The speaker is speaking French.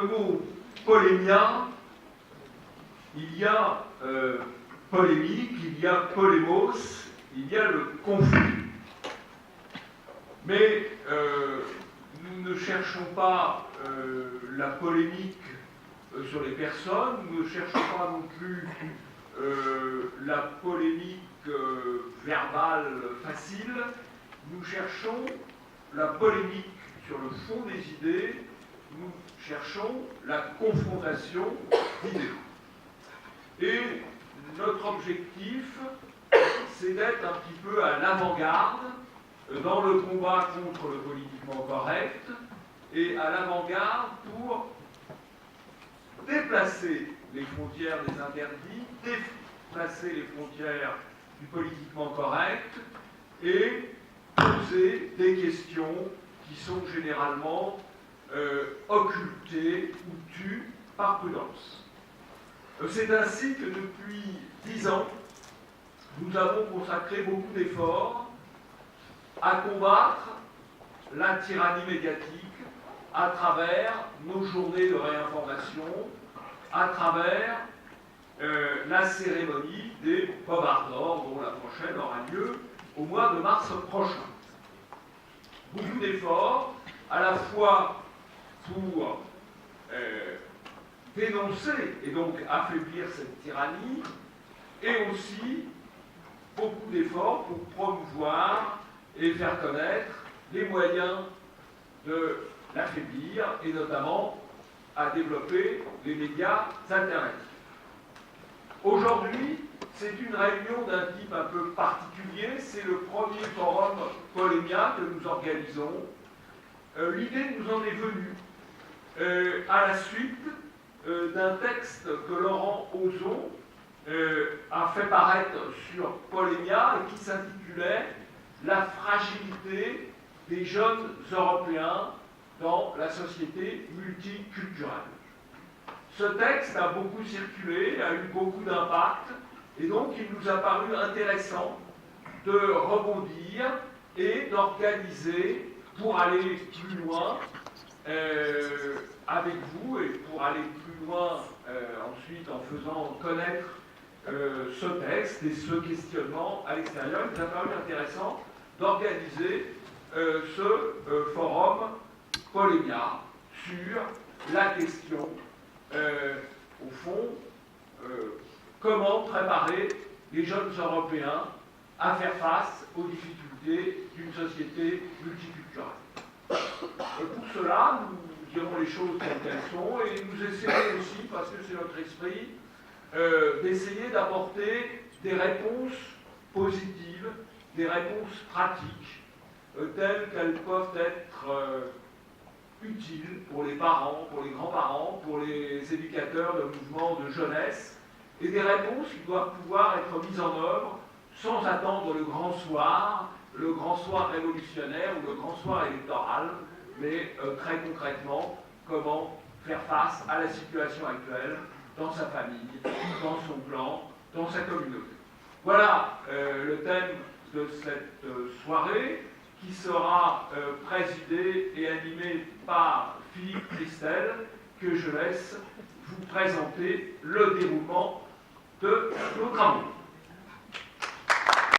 mot polémia, il y a polémique, il y a polémos, il y a le conflit. Mais nous ne cherchons pas la polémique sur les personnes, nous ne cherchons pas non plus la polémique verbale facile, nous cherchons la polémique sur le fond des idées, nous cherchons la confrontation d'idées. Et notre objectif, c'est d'être un petit peu à l'avant-garde dans le combat contre le politiquement correct et à l'avant-garde pour déplacer les frontières des interdits, déplacer les frontières du politiquement correct et poser des questions qui sont généralement occultées ou tues par prudence. C'est ainsi que depuis 10 ans, nous avons consacré beaucoup d'efforts à combattre la tyrannie médiatique à travers nos journées de réinformation, à travers la cérémonie des Pop Art d'Or, dont la prochaine aura lieu au mois de mars prochain. Beaucoup d'efforts, à la fois pour dénoncer et donc affaiblir cette tyrannie, et aussi beaucoup d'efforts pour promouvoir et faire connaître les moyens de l'affaiblir, et notamment à développer les médias alternatifs. Aujourd'hui, c'est une réunion d'un type un peu particulier, c'est le premier forum Polémia que nous organisons. L'idée nous en est venue à la suite d'un texte que Laurent Ozon a fait paraître sur Polémia et qui s'intitulait « La fragilité des jeunes Européens dans la société multiculturelle ». Ce texte a beaucoup circulé, a eu beaucoup d'impact, et donc il nous a paru intéressant de rebondir et d'organiser pour aller plus loin avec vous, et pour aller plus loin ensuite en faisant connaître ce texte et ce questionnement à l'extérieur. Il nous a paru intéressant d'organiser ce forum Polémia sur la question, au fond, comment préparer les jeunes Européens à faire face aux difficultés d'une société multiculturelle. Pour cela, nous dirons les choses telles qu'elles sont et nous essayons aussi, parce que c'est notre esprit, d'essayer d'apporter des réponses positives, des réponses pratiques, telles qu'elles peuvent être utiles pour les parents, pour les grands-parents, pour les éducateurs de mouvements de jeunesse, et des réponses qui doivent pouvoir être mises en œuvre sans attendre le grand soir révolutionnaire ou le grand soir électoral, mais très concrètement, comment faire face à la situation actuelle dans sa famille, dans son clan, dans sa communauté. Voilà le thème de cette soirée, qui sera présidé et animé par Philippe Christel, que je laisse vous présenter le déroulement de nos travaux.